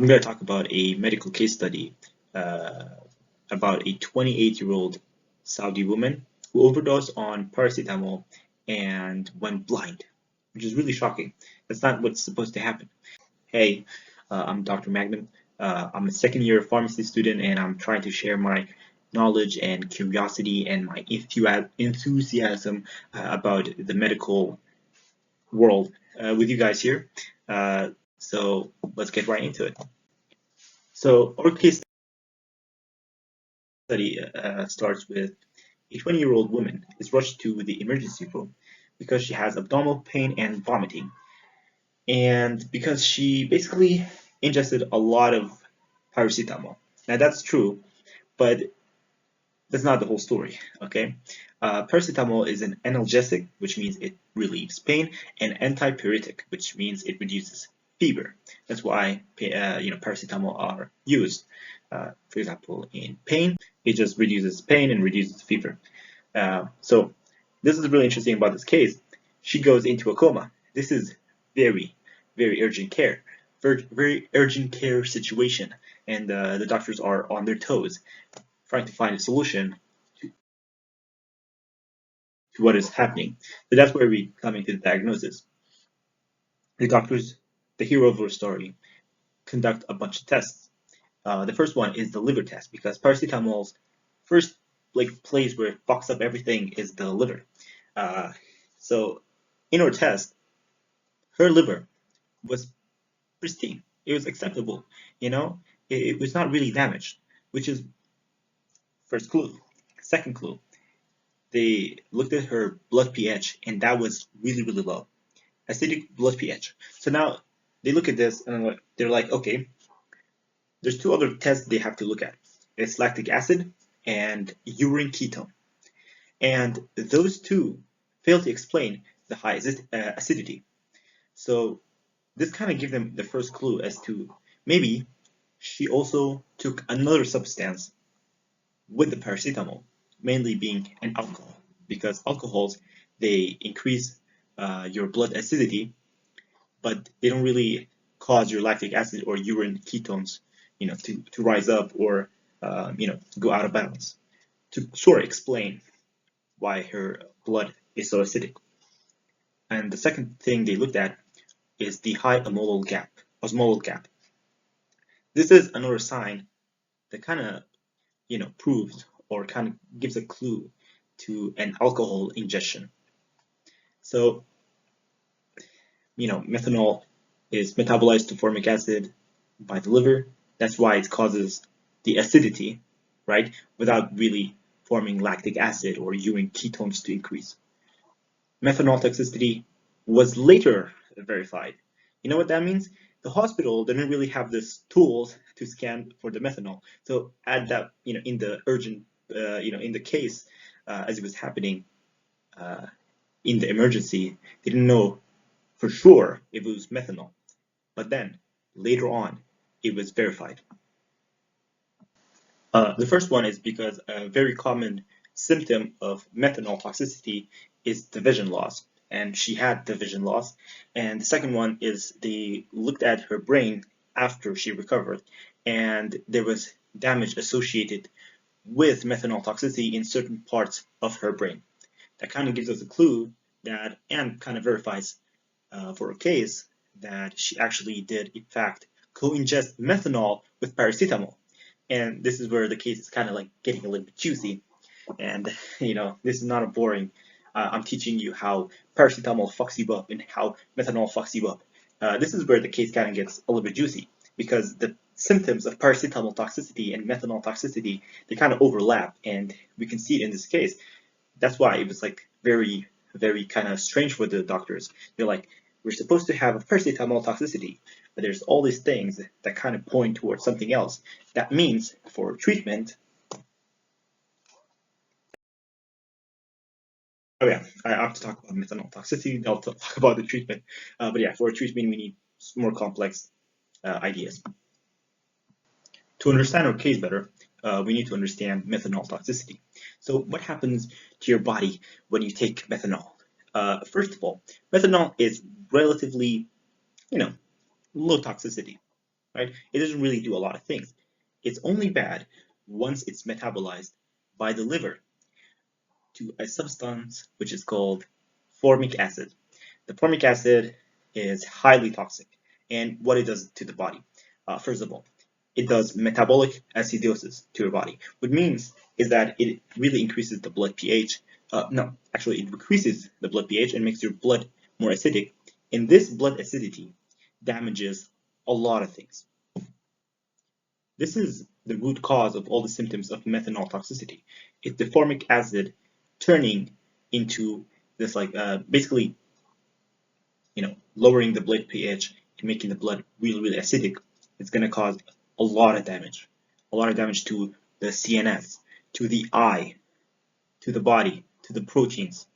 I'm going to talk about a medical case study uh, about a 28-year-old Saudi woman who overdosed on paracetamol and went blind, which is really shocking. That's not what's supposed to happen. Hey, I'm Dr. Magnum. I'm a second-year pharmacy student, and I'm trying to share my knowledge and curiosity and my enthusiasm about the medical world with you guys here. So let's get right into it. So our case study starts with a 20-year-old woman is rushed to the emergency room because she has abdominal pain and vomiting, and because she basically ingested a lot of paracetamol. Now that's true, but that's not the whole story, okay? Paracetamol is an analgesic, which means it relieves pain, and antipyretic, which means it reduces fever. That's why paracetamol are used. For example, in pain, it just reduces pain and reduces fever. So this is really interesting about this case. She goes into a coma. This is very, very urgent care. Very urgent care situation, and the doctors are on their toes trying to find a solution to what is happening. So that's where we come into the diagnosis. The doctors, the hero of our story, conduct a bunch of tests. The first one is the liver test because paracetamol's first place where it fucks up everything is the liver. So in our test, her liver was pristine. It was acceptable. It was not really damaged, which is first clue. Second clue, they looked at her blood pH, and that was really, really low. Acidic blood pH. So now they look at this and they're like, okay, there's two other tests they have to look at. It's lactic acid and urine ketone. And those two fail to explain the high acidity. So this kind of gives them the first clue as to maybe she also took another substance with the paracetamol, mainly being an alcohol, because alcohols, they increase your blood acidity, but they don't really cause your lactic acid or urine ketones, to rise up or go out of balance. To sort of explain why her blood is so acidic. And the second thing they looked at is the high osmolality gap. This is another sign that kind of proves or kind of gives a clue to an alcohol ingestion. So, methanol is metabolized to formic acid by the liver. That's why it causes the acidity, right? Without really forming lactic acid or urine ketones to increase. Methanol toxicity was later verified. You know what that means? The hospital didn't really have this tools to scan for the methanol. So at that, in the urgent, in the case as it was happening in the emergency, they didn't know for sure if it was methanol. But then later on, it was verified. The first one is because a very common symptom of methanol toxicity is the vision loss, and she had the vision loss. And the second one is they looked at her brain after she recovered, and there was damage associated with methanol toxicity in certain parts of her brain. That kind of gives us a clue that, and kind of verifies for a case that she actually did, in fact, co-ingest methanol with paracetamol. And this is where the case is kind of like getting a little bit juicy. And, this is not a boring, I'm teaching you how paracetamol fucks you up and how methanol fucks you up. This is where the case kind of gets a little bit juicy because the symptoms of paracetamol toxicity and methanol toxicity, they kind of overlap, and we can see it in this case. That's why it was like very, very kind of strange for the doctors. They're like, we're supposed to have a paracetamol toxicity, but there's all these things that kind of point towards something else. That means for treatment, oh yeah, I have to talk about methanol toxicity. I'll talk about the treatment. But yeah, for treatment, we need more complex ideas. To understand our case better, we need to understand methanol toxicity. So what happens to your body when you take methanol? First of all, methanol is relatively, low toxicity. right? It doesn't really do a lot of things. It's only bad once it's metabolized by the liver to a substance which is called formic acid. The formic acid is highly toxic, and what it does to the body. First of all, it does metabolic acidosis to your body, which means is that it really increases the blood pH. No, actually, it decreases the blood pH and makes your blood more acidic. And this blood acidity damages a lot of things. This is the root cause of all the symptoms of methanol toxicity. It's the formic acid turning into this basically lowering the blood pH and making the blood really acidic. It's going to cause a lot of damage to the CNS, to the eye, to the body, to the proteins.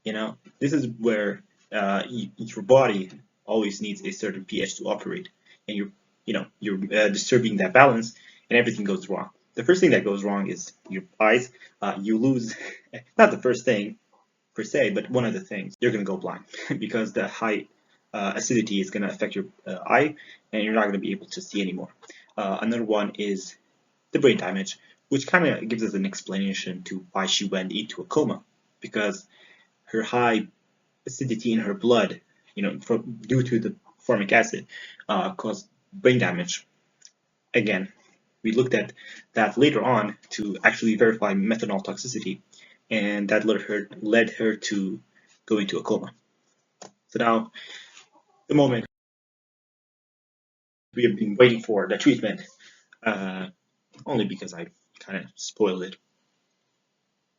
This is where your body always needs a certain pH to operate, and you're disturbing that balance, and everything goes wrong. The first thing that goes wrong is your eyes. You lose, not the first thing per se, but one of the things, you're going to go blind because the high acidity is going to affect your eye, and you're not going to be able to see anymore. Another one is the brain damage, which kind of gives us an explanation to why she went into a coma, because her high acidity in her blood, due to the formic acid, caused brain damage. Again, we looked at that later on to actually verify methanol toxicity, and that led her to go into a coma. So now, the moment we have been waiting for, the treatment, only because I kind of spoiled it.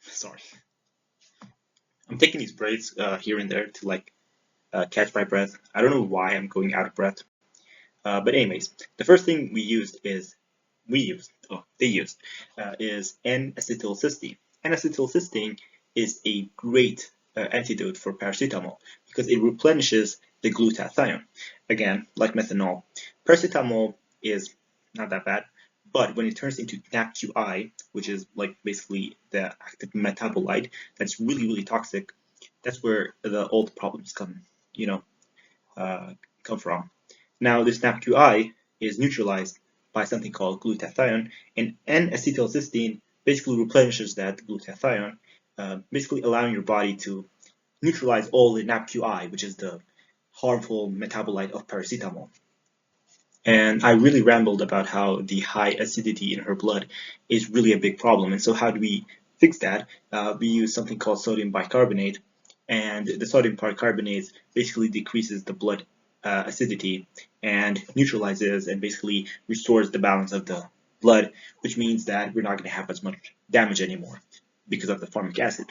Sorry. I'm taking these breaks here and there to catch my breath. I don't know why I'm going out of breath. But anyways, the first thing they used is N-acetylcysteine. N-acetylcysteine is a great antidote for paracetamol because it replenishes the glutathione. Again, like methanol, paracetamol is not that bad, but when it turns into NAPQI, which is basically the active metabolite that's really toxic, that's where all the problems come from. Now, this NAPQI is neutralized by something called glutathione, and N-acetylcysteine basically replenishes that glutathione, basically allowing your body to neutralize all the NAPQI, which is the harmful metabolite of paracetamol. And I really rambled about how the high acidity in her blood is really a big problem. And so how do we fix that? We use something called sodium bicarbonate, and the sodium bicarbonate basically decreases the blood acidity and neutralizes and basically restores the balance of the blood, which means that we're not going to have as much damage anymore because of the formic acid.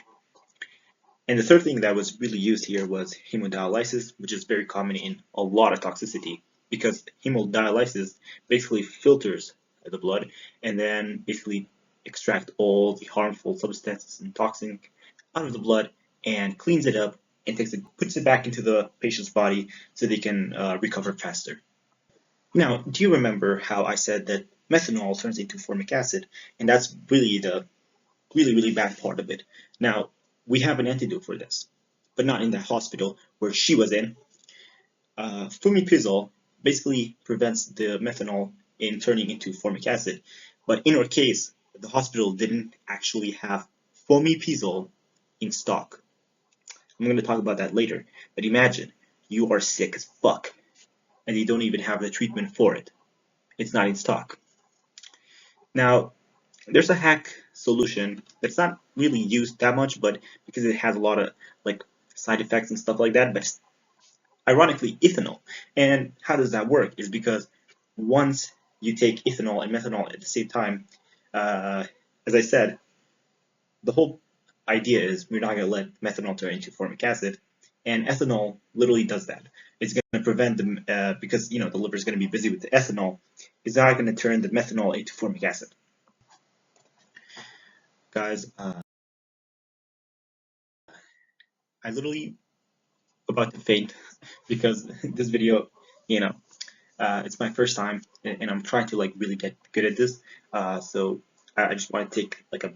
And the third thing that was really used here was hemodialysis, which is very common in a lot of toxicity, because hemodialysis basically filters the blood and then basically extract all the harmful substances and toxins out of the blood and cleans it up and puts it back into the patient's body so they can recover faster. Now, do you remember how I said that methanol turns into formic acid, and that's really the really bad part of it? Now, we have an antidote for this, but not in the hospital where she was in. Fumipizole basically prevents the methanol in turning into formic acid, but in our case, the hospital didn't actually have fumipizole in stock. I'm going to talk about that later, but imagine you are sick as fuck and you don't even have the treatment for it. It's not in stock. Now, there's a hack solution that's not really used that much, but because it has a lot of side effects and stuff like that, but ironically, ethanol. And how does that work? Is because once you take ethanol and methanol at the same time, as I said, the whole idea is we're not going to let methanol turn into formic acid, and ethanol literally does that. It's going to prevent them because the liver is going to be busy with the ethanol. It's not going to turn the methanol into formic acid. Guys, I literally about to faint because this video, it's my first time and I'm trying to really get good at this. So I just want to take a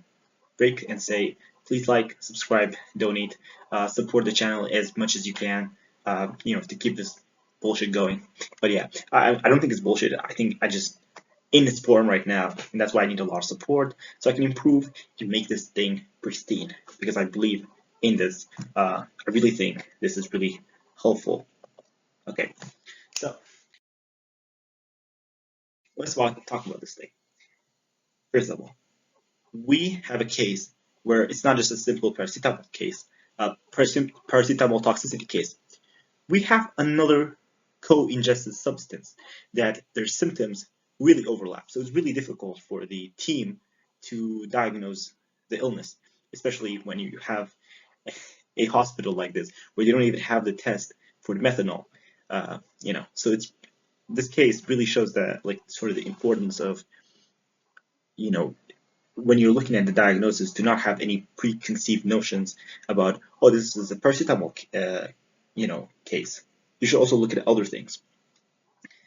break and say, please subscribe, donate, support the channel as much as you can, to keep this bullshit going. But yeah, I don't think it's bullshit. I think I just in its form right now, and that's why I need a lot of support so I can improve and make this thing pristine, because I believe in this. I really think this is really helpful. Okay, so let's talk about this thing. First of all, we have a case where it's not just a simple paracetamol case, paracetamol toxicity case. We have another co-ingested substance that their symptoms really overlap. So it's really difficult for the team to diagnose the illness, especially when you have a hospital like this where you don't even have the test for the methanol. So it's this case really shows that like sort of the importance of you know when you're looking at the diagnosis, to not have any preconceived notions about, oh, this is a paracetamol, case. You should also look at other things,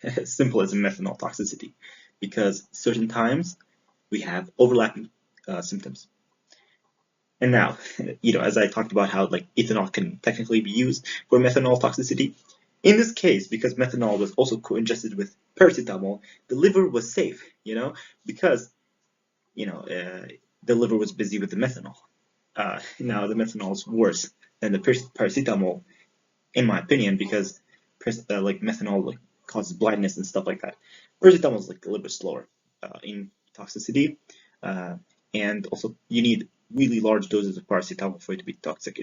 as simple as a methanol toxicity, because certain times we have overlapping symptoms. And now, as I talked about how like ethanol can technically be used for methanol toxicity, in this case, because methanol was also co-ingested with paracetamol, the liver was safe, because the liver was busy with the methanol. Now the methanol is worse than the paracetamol, in my opinion, because like methanol like causes blindness and stuff like that. Paracetamol is like a little bit slower in toxicity, and also you need really large doses of paracetamol for it to be toxic.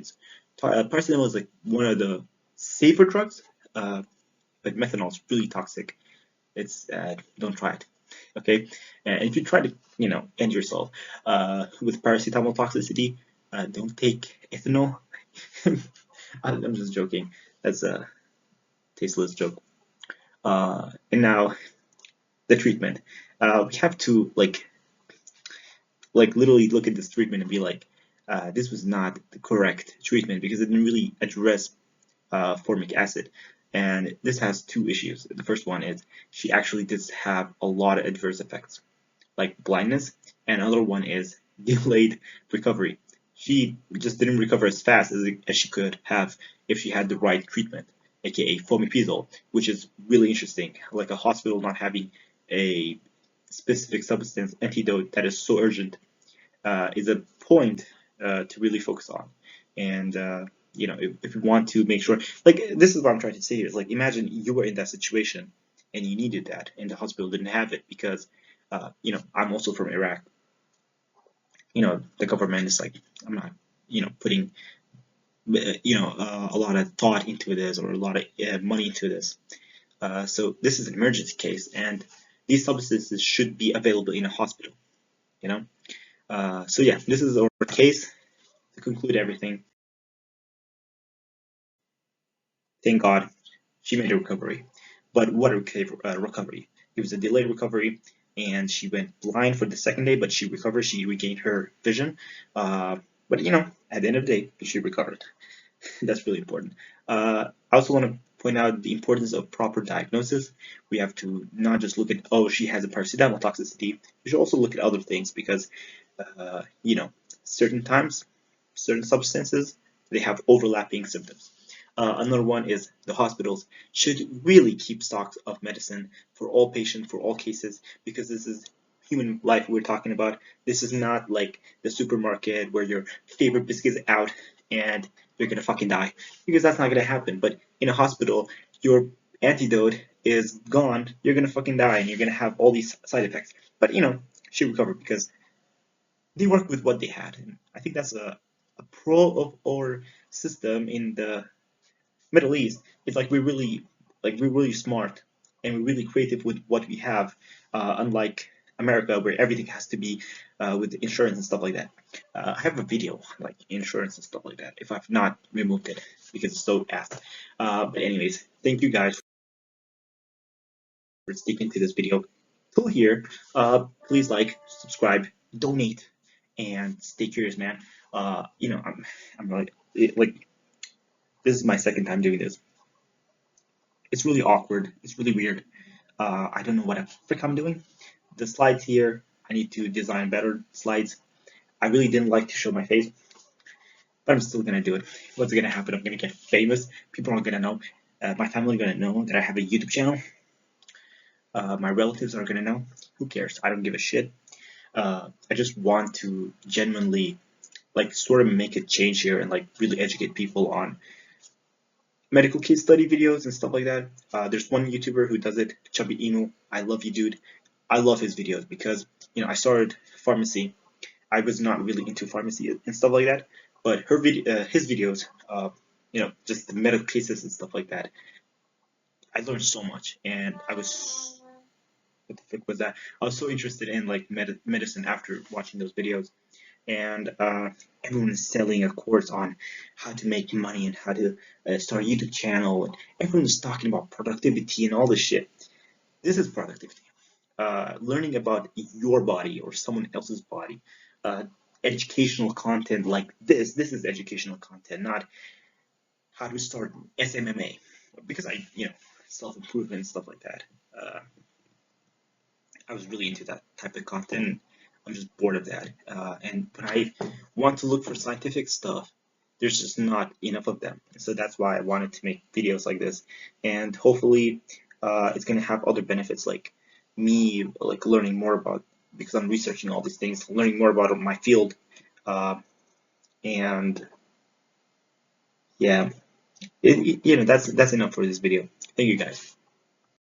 Paracetamol is like one of the safer drugs, but methanol is really toxic. Don't try it. Okay, and if you try to end yourself with paracetamol toxicity, don't take ethanol. I'm just joking. That's a tasteless joke. And now the treatment. We have to like literally look at this treatment and be like, this was not the correct treatment because it didn't really address formic acid. And this has two issues. The first one is she actually does have a lot of adverse effects, like blindness, and another one is delayed recovery. She just didn't recover as fast as she could have if she had the right treatment, aka fomepizole, which is really interesting. Like a hospital not having a specific substance antidote that is so urgent is a point to really focus on. And if you want to make sure, like this is what I'm trying to say here, is like imagine you were in that situation and you needed that and the hospital didn't have it because I'm also from Iraq. The government is like, I'm not putting a lot of thought into this or a lot of money into this. So this is an emergency case and these substances should be available in a hospital. So yeah, this is our case. To conclude everything, thank God she made a recovery. But what a recovery. It was a delayed recovery, and she went blind for the second day, but she recovered. She regained her vision. But at the end of the day, she recovered. That's really important. I also want to point out the importance of proper diagnosis. We have to not just look at, oh, she has a paracetamol toxicity. We should also look at other things because, certain times, certain substances, they have overlapping symptoms. Another one is the hospitals should really keep stocks of medicine for all patients, for all cases, because this is human life we're talking about. This is not like the supermarket where your favorite biscuit is out and you're gonna fucking die, because that's not gonna happen. But in a hospital, your antidote is gone, you're gonna fucking die and you're gonna have all these side effects. But she recovered because they worked with what they had. And I think that's a pro of our system in the Middle East. It's like we're really smart and we're really creative with what we have, unlike America where everything has to be with insurance and stuff like that. I have a video like insurance and stuff like that if I've not removed it because it's so fast. But anyways, thank you guys for sticking to this video till here. Please like, subscribe, donate, and stay curious, man. I'm like this is my second time doing this. It's really awkward. It's really weird. I don't know what the frick I'm doing. The slides here, I need to design better slides. I really didn't like to show my face, but I'm still gonna do it. What's gonna happen? I'm gonna get famous. People aren't gonna know. My family are gonna know that I have a YouTube channel. My relatives are gonna know. Who cares? I don't give a shit. I just want to genuinely like sort of make a change here and like really educate people on medical case study videos and stuff like that. There's one YouTuber who does it, Chubby Inu. I love you, dude. I love his videos because I started pharmacy. I was not really into pharmacy and stuff like that, but his videos, just the medical cases and stuff like that. I learned so much, and I was what the fuck was that? I was so interested in like medicine after watching those videos, and everyone is selling a course on how to make money and how to start a YouTube channel, and everyone is talking about productivity and all this shit. This is productivity. Learning about your body or someone else's body. Uh, Educational content like this is educational content, not how to start SMMA, because self-improvement and stuff like that. I was really into that type of content. I'm just bored of that. And when I want to look for scientific stuff, there's just not enough of them. So that's why I wanted to make videos like this. And hopefully, it's going to have other benefits, like me like learning more about, because I'm researching all these things, learning more about my field. And yeah, that's enough for this video. Thank you guys.